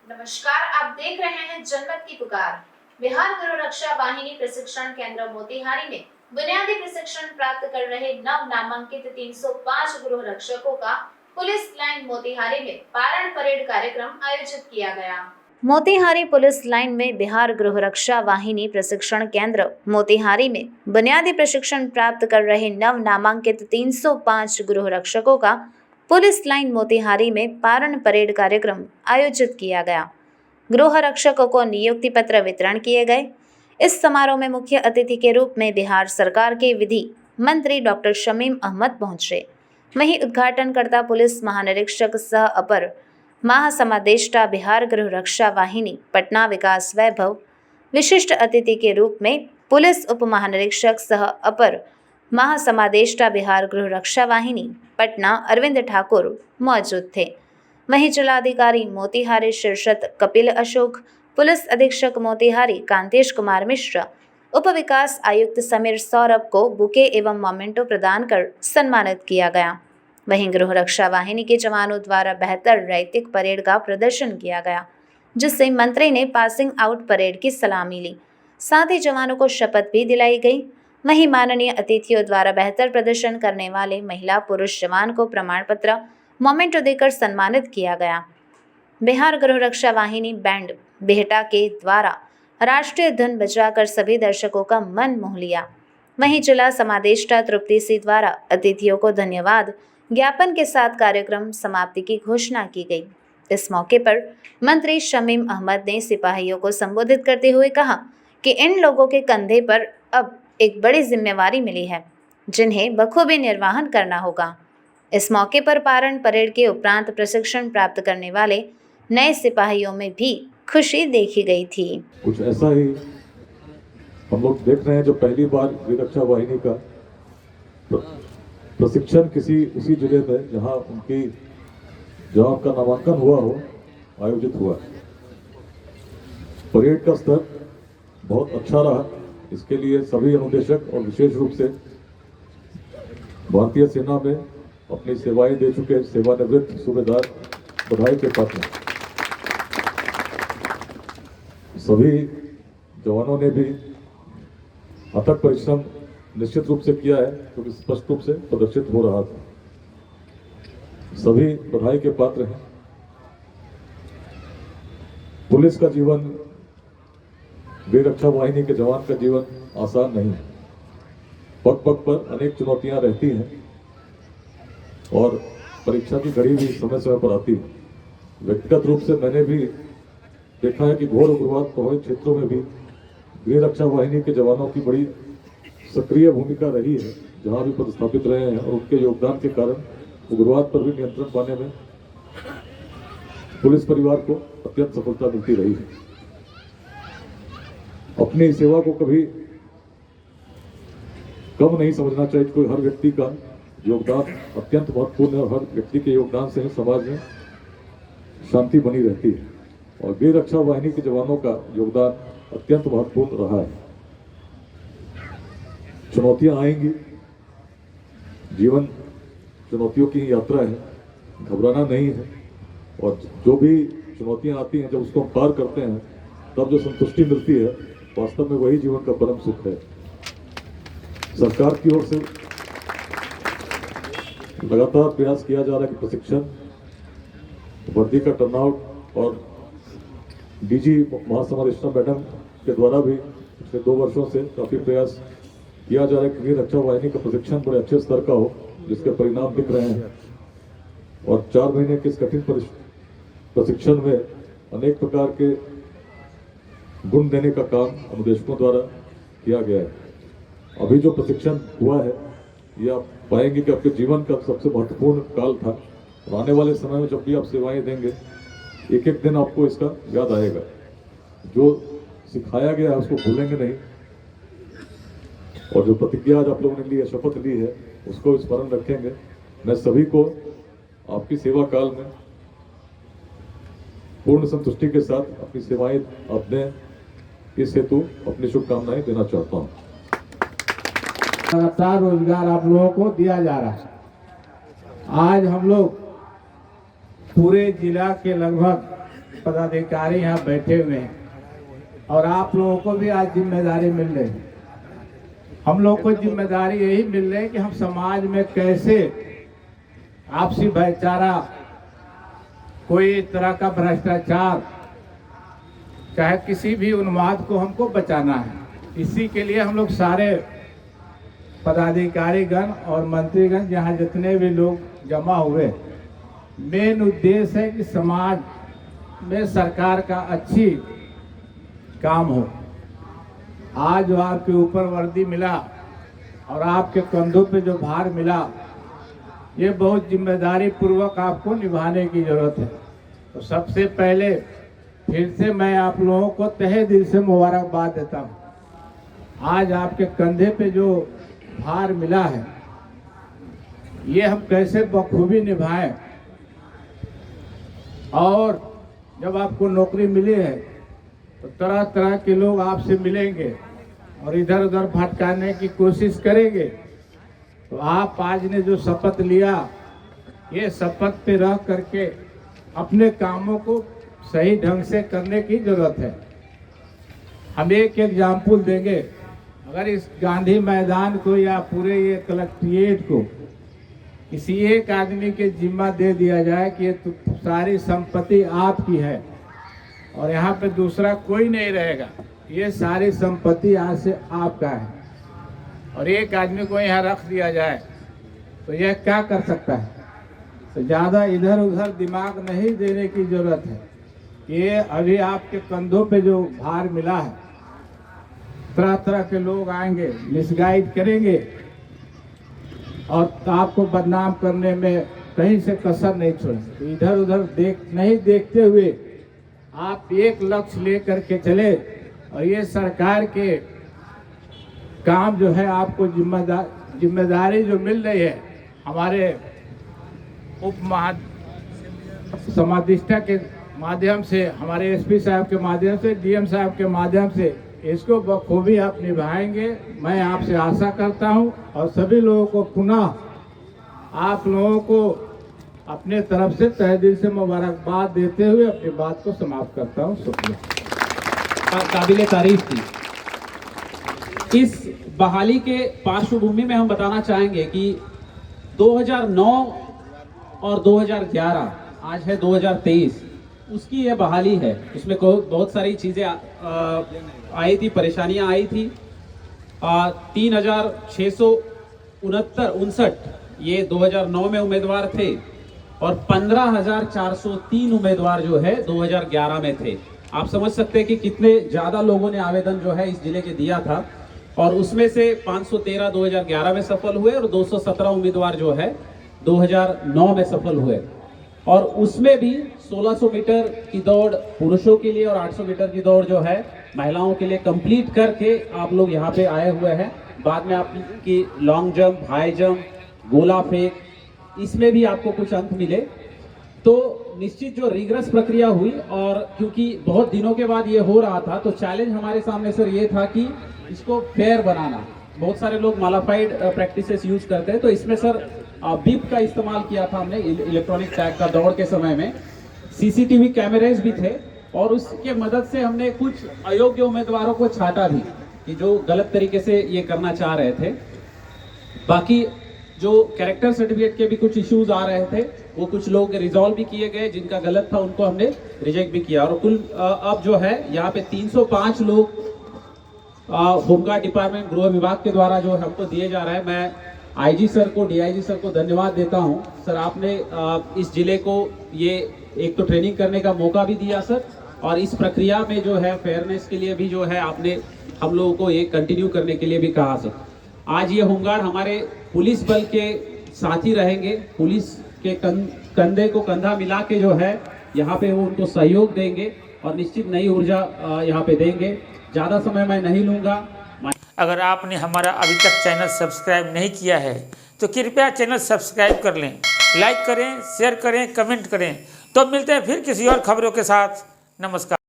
नमस्कार, आप देख रहे हैं जनमत की पुकार। बिहार गृह रक्षा वाहिनी प्रशिक्षण केंद्र मोतिहारी में बुनियादी प्रशिक्षण प्राप्त कर रहे नव नामांकित 305 गृह रक्षकों का पुलिस लाइन मोतिहारी में पारण परेड कार्यक्रम आयोजित किया गया। मोतिहारी पुलिस लाइन में बिहार गृह रक्षा वाहिनी प्रशिक्षण केंद्र मोतिहारी में बुनियादी प्रशिक्षण प्राप्त कर रहे नव नामांकित 305 गृह रक्षकों का पुलिस लाइन मोतिहारी में पारण परेड कार्यक्रम आयोजित किया गया। गृह रक्षकों को नियुक्ति पत्र वितरण किए गए। इस समारोह में मुख्य अतिथि के रूप में बिहार सरकार के विधि मंत्री डॉक्टर शमीम अहमद पहुंचे। वहीं उद्घाटनकर्ता पुलिस महानिरीक्षक सह अपर महासमादेष्टा बिहार गृह रक्षा वाहिनी पटना विकास वैभव, विशिष्ट अतिथि के रूप में पुलिस उप महानिरीक्षक सह अपर महासमादेष्टा बिहार गृह रक्षा वाहिनी पटना अरविंद ठाकुर मौजूद थे। वहीं जिलाधिकारी मोतिहारी शीर्षत कपिल अशोक, पुलिस अधीक्षक मोतिहारी कांतेश कुमार मिश्रा, उप विकास आयुक्त समीर सौरभ को बुके एवं मोमेंटो प्रदान कर सम्मानित किया गया। वहीं गृह रक्षा वाहिनी के जवानों द्वारा बेहतर रैतिक परेड का प्रदर्शन किया गया, जिससे मंत्री ने पासिंग आउट परेड की सलामी ली। साथ ही जवानों को शपथ भी दिलाई गई। वहीं माननीय अतिथियों द्वारा बेहतर प्रदर्शन करने वाले महिला पुरुष जवान को प्रमाण पत्र मोमेंटो देकर सम्मानित किया गया। बिहार गृह रक्षा वाहिनी बैंड बेहटा के द्वारा राष्ट्रीय धुन बजाकर सभी दर्शकों का मन मोह लिया। वहीं जिला समादेष्टा तृप्ति सी द्वारा अतिथियों को धन्यवाद ज्ञापन के साथ कार्यक्रम समाप्ति की घोषणा की गई। इस मौके पर मंत्री शमीम अहमद ने सिपाहियों को संबोधित करते हुए कहा कि इन लोगों के कंधे पर अब एक बड़ी जिम्मेवारी मिली है, जिन्हें बखूबी निर्वहन करना होगा। इस मौके पर पारण परेड के उपरांत प्रशिक्षण प्राप्त करने वाले नए सिपाहियों में भी खुशी देखी गई थी। कुछ ऐसा ही हम लोग देख रहे हैं, जो पहली बार गृह रक्षा वाहिनी का प्रशिक्षण किसी उसी जिले में जहां उनका नामांकन हुआ हो आयोजित हुआ। परेड का स्तर बहुत अच्छा रहा। इसके लिए सभी अनुदेशक और विशेष रूप से भारतीय सेना में अपनी सेवाएं दे चुके सेवानिवृत्त सूबेदार बधाई के पात्र। सभी जवानों ने भी अथक परिश्रम निश्चित रूप से किया है, क्योंकि स्पष्ट रूप से प्रदर्शित हो रहा था। सभी बधाई के पात्र हैं। पुलिस का जीवन, गृह रक्षा वाहिनी के जवान का जीवन आसान नहीं है। पग पग पर अनेक चुनौतियां रहती हैं और परीक्षा की घड़ी भी समय समय पर आती है। व्यक्तिगत रूप से मैंने भी देखा है कि घोर उग्रवाद प्रभावित क्षेत्रों में भी गृह रक्षा वाहिनी के जवानों की बड़ी सक्रिय भूमिका रही है, जहां भी पदस्थापित रहे हैं, और उनके योगदान के कारण उग्रवाद पर भी नियंत्रण पाने में पुलिस परिवार को अत्यंत सफलता मिलती रही है। अपनी सेवा को कभी कम नहीं समझना चाहिए। कोई हर व्यक्ति का योगदान अत्यंत महत्वपूर्ण है और हर व्यक्ति के योगदान से ही समाज में शांति बनी रहती है। और गृह रक्षा वाहिनी के जवानों का योगदान अत्यंत महत्वपूर्ण रहा है। चुनौतियां आएंगी, जीवन चुनौतियों की यात्रा है, घबराना नहीं है। और जो भी चुनौतियां आती हैं, जब उसको हम पार करते हैं, तब जो संतुष्टि मिलती है, वास्तव में वही जीवन का परम सुख है। सरकार की ओर से लगातार प्रयास किया जा रहा है कि प्रशिक्षण, वर्दी का टर्नआउट और डीजी महासमादेष्टा मैडम के द्वारा भी पिछले 2 वर्षों से काफी प्रयास किया जा रहा है कि गृह रक्षा वाहिनी का प्रशिक्षण बड़े अच्छे स्तर का हो, जिसके परिणाम दिख रहे हैं। और 4 महीने के इस कठिन प्रशिक्षण में अनेक प्रकार के गुण देने का काम अनुदेशकों द्वारा किया गया है। अभी जो प्रशिक्षण हुआ है, ये आप पाएंगे कि आपके जीवन का सबसे महत्वपूर्ण काल था। और आने वाले समय में जब भी आप सेवाएं देंगे, एक एक दिन आपको इसका याद आएगा। जो सिखाया गया है उसको भूलेंगे नहीं, और जो प्रतिज्ञा आज आप लोगों ने ली है, शपथ ली है, उसको स्मरण रखेंगे। मैं सभी को आपकी सेवा काल में पूर्ण संतुष्टि के साथ अपनी सेवाएं आप दें, इस हेतु अपनी शुभकामनाएं देना चाहता हूं। लगातार रोजगार आप लोगों को दिया जा रहा है। आज हम लोग पूरे जिला के लगभग पदाधिकारी यहाँ बैठे हुए हैं और आप लोगों को भी आज जिम्मेदारी मिल रही है। हम लोग को जिम्मेदारी यही मिल रही है कि हम समाज में कैसे आपसी भाईचारा, कोई तरह का भ्रष्टाचार, चाहे किसी भी उन्माद को हमको बचाना है। इसी के लिए हम लोग सारे पदाधिकारीगण और मंत्रीगण यहाँ जितने भी लोग जमा हुए, मेन उद्देश्य है कि समाज में सरकार का अच्छी काम हो। आज जो आपके ऊपर वर्दी मिला और आपके कंधों पे जो भार मिला, ये बहुत जिम्मेदारी पूर्वक आपको निभाने की जरूरत है। तो सबसे पहले फिर से मैं आप लोगों को तहे दिल से मुबारकबाद देता हूँ। आज आपके कंधे पे जो भार मिला है, ये हम कैसे बखूबी निभाएं। और जब आपको नौकरी मिली है तो तरह तरह के लोग आपसे मिलेंगे और इधर उधर भटकाने की कोशिश करेंगे। तो आप आज ने जो शपथ लिया, ये शपथ पे रह करके अपने कामों को सही ढंग से करने की जरूरत है। हम एक एग्जाम्पल देंगे। अगर इस गांधी मैदान को या पूरे ये कलेक्ट्रेट को किसी एक आदमी के जिम्मा दे दिया जाए कि ये तो सारी संपत्ति आपकी है और यहाँ पे दूसरा कोई नहीं रहेगा, ये सारी संपत्ति आज से आपका है, और एक आदमी को यहाँ रख दिया जाए तो यह क्या कर सकता है? तो ज़्यादा इधर उधर दिमाग नहीं देने की जरूरत है। ये अभी आपके कंधों पे जो भार मिला है, तरह तरह के लोग आएंगे, मिसगाइड करेंगे और आपको बदनाम करने में कहीं से कसर नहीं छोड़ेंगे। इधर उधर नहीं देखते हुए आप एक लक्ष्य लेकर के चले और ये सरकार के काम जो है आपको जिम्मेदारी जो मिल रही है, हमारे उप समादेष्टा के माध्यम से, हमारे एसपी साहब के माध्यम से, डीएम साहब के माध्यम से, इसको बखूबी आप निभाएंगे, मैं आपसे आशा करता हूं। और सभी लोगों को पुनः आप लोगों को अपने तरफ से तहे दिल से मुबारकबाद देते हुए अपनी बात को समाप्त करता हूं। शुक्रिया। काबिले तारीफ थी। इस बहाली के पार्श्वभूमि में हम बताना चाहेंगे कि 2009 और 2011, आज है 2023, उसकी यह बहाली है। उसमें बहुत सारी चीज़ें आई थी, परेशानियां आई थी। 3669 ये 2009 में उम्मीदवार थे और 15,403 उम्मीदवार जो है 2011 में थे। आप समझ सकते हैं कि कितने ज़्यादा लोगों ने आवेदन जो है इस जिले के दिया था, और उसमें से 513 2011 में सफल हुए और 217 उम्मीदवार जो है 2009 में सफल हुए। और उसमें भी 1600 मीटर की दौड़ पुरुषों के लिए और 800 मीटर की दौड़ जो है महिलाओं के लिए कंप्लीट करके आप लोग यहाँ पे आए हुए हैं। बाद में आपकी लॉन्ग जंप, हाई जंप, गोला फेंक, इसमें भी आपको कुछ अंक मिले। तो निश्चित जो रिग्रेस प्रक्रिया हुई, और क्योंकि बहुत दिनों के बाद ये हो रहा था, तो चैलेंज हमारे सामने सर ये था कि इसको फेयर बनाना। बहुत सारे लोग मॉडिफाइड प्रैक्टिसेस यूज करते हैं, तो इसमें सर बीप का इस्तेमाल किया था हमने इलेक्ट्रॉनिक टैग का। दौड़ के समय में सीसीटीवी कैमरेज भी थे और उसके मदद से हमने कुछ अयोग्य उम्मीदवारों को छांटा भी कि जो गलत तरीके से ये करना चाह रहे थे। बाकी जो कैरेक्टर सर्टिफिकेट के भी कुछ इश्यूज आ रहे थे, वो कुछ लोग रिजॉल्व भी किए गए, जिनका गलत था उनको हमने रिजेक्ट भी किया। और कुल अब जो है यहाँ पे 305 लोग होमगार्ड डिपार्टमेंट, गृह विभाग के द्वारा जो हमको दिए जा रहा है। मैं आईजी सर को, डीआईजी सर को धन्यवाद देता हूं। सर आपने इस जिले को ये एक तो ट्रेनिंग करने का मौका भी दिया सर, और इस प्रक्रिया में जो है फेयरनेस के लिए भी जो है आपने हम लोगों को ये कंटिन्यू करने के लिए भी कहा सर। आज ये होमगार्ड हमारे पुलिस बल के साथी रहेंगे, पुलिस के कंधे को कंधा मिला के जो है यहाँ पे वो उनको सहयोग देंगे और निश्चित नई ऊर्जा यहाँ पे देंगे। ज़्यादा समय मैं नहीं लूँगा। अगर आपने हमारा अभी तक चैनल सब्सक्राइब नहीं किया है तो कृपया चैनल सब्सक्राइब कर लें, लाइक करें, शेयर करें, कमेंट करें। तो मिलते हैं फिर किसी और खबरों के साथ। नमस्कार।